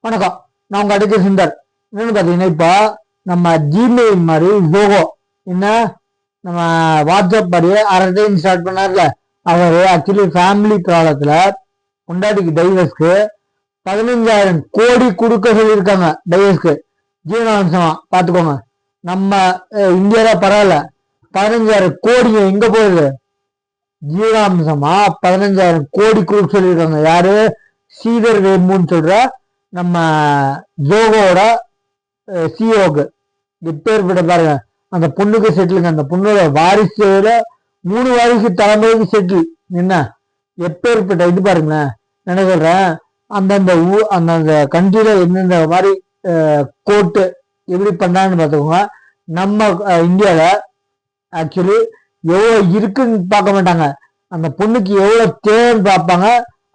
வணக்கம். நான் உங்க அடுத்த சுந்தர். என்னன்னு பாத்தீங்கன்னா, இப்போ நம்ம ஜிமெயில் மாதிரி ஜோகோ என்ன நம்ம வாட்ஸ்அப் மாதிரி அரசையும் ஸ்டார்ட் பண்ணார்ல, அவரு ஆக்சுவலி ஃபேமிலி ப்ராப்ளத்துல பொண்டாட்டிக்கு டைவர்ஸ்க்கு 15,000 கோடி கொடுக்க சொல்லியிருக்காங்க. டைவர்ஸ்க்கு ஜீவனாம்சமா பாத்துக்கோங்க. நம்ம இந்தியால பரவாயில்ல, 15,000 கோடி எங்க போகுது? ஜீவனாம்சமா 15,000 கோடி கொடுக்க சொல்லியிருக்காங்க. யாரு? ஸ்ரீதர் வேம்புன்னு சொல்ற நம்ம ஜோகோட சிஓக்கு. எப்பேற்பட்ட பாருங்க, அந்த பொண்ணுக்கு செட்டிலுங்க. அந்த பொண்ணோட வாரிசுல 3 வாரிசு தலைமுறைக்கு செட்டில். என்ன எப்பேற்பட்ட இது பாருங்களேன். என்ன சொல்றேன், அந்தந்த அந்தந்த கண்ட்ரில எந்தெந்த மாதிரி கோர்ட்டு எப்படி பண்ணான்னு பார்த்துக்கோங்க. நம்ம இந்தியால ஆக்சுவலி எவ்வளவு இருக்குன்னு பார்க்க மாட்டாங்க. அந்த பொண்ணுக்கு எவ்வளவு தேவைன்னு பார்ப்பாங்க,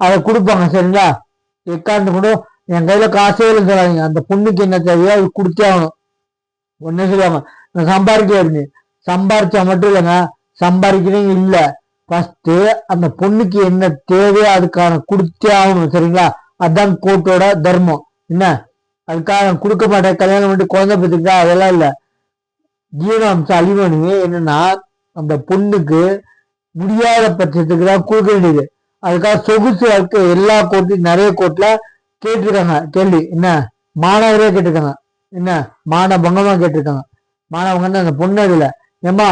அதை கொடுப்பாங்க. சரிங்களா? எக்காந்து கூட என் கையில காசே இல்லைன்னு சொல்லாதீங்க. அந்த பொண்ணுக்கு என்ன தேவையோ அது கொடுத்தே ஆகணும். ஒன்னே சொல்லுவாங்க, நான் சம்பாதிக்க சம்பாரிச்சா மட்டும் இல்லைங்க, சம்பாதிக்கிறீங்க இல்ல, ஃபர்ஸ்ட் அந்த பொண்ணுக்கு என்ன தேவையோ அதுக்கான கொடுத்தே ஆகணும். சரிங்களா? அதுதான் கோர்ட்டோட தர்மம். என்ன அதுக்காக கொடுக்க மாட்டேன், கல்யாணம் பண்ணிட்டு குழந்தை பெற்றுக்கிட்டா அதெல்லாம் இல்ல. ஜீவனாம்சம் அழிவணி என்னன்னா, அந்த பொண்ணுக்கு முடியாத பட்சத்துக்கு தான் கொடுக்க வேண்டியது. அதுக்காக சொகுசு வாழ்க்கை எல்லா கோர்ட்லயும் நிறைய கோர்ட்ல கேட்டிருக்காங்க கேள்வி. என்ன மாணவரே கேட்டிருக்காங்க, என்ன மானபங்கமா கேட்டிருக்காங்க. மானபங்கன்னு அந்த பொண்ணு இதுல ஏமா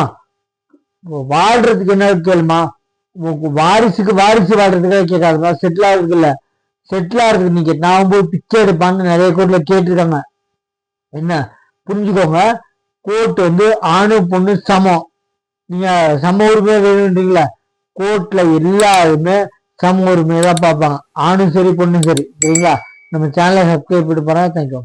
வாழ்றதுக்கு என்ன கேளுமா, வாரிசுக்கு வாரிசு வாழ்றதுக்காக கேட்காதுமா, செட்டில் ஆகுறதுக்கு இல்ல, செட்டில் ஆகுறதுக்கு நீங்க நான் போய் பிச்சை எடுப்பான்னு நிறைய கோர்ட்ல கேட்டிருக்காங்க. என்ன புரிஞ்சுக்கோங்க, கோர்ட் ஆணு பொண்ணு சமம். நீங்க சம உரிமை வேணும்ன்றீங்களா, கோர்ட்ல எல்லாருமே சம உரிமையை தான் பார்ப்பாங்க. ஆணும் சரி பொண்ணும் சரி. சரிங்களா? நம்ம சேனலை சப்ஸ்கிரைப் பண்ணி பாருங்க. தேங்க்யூ.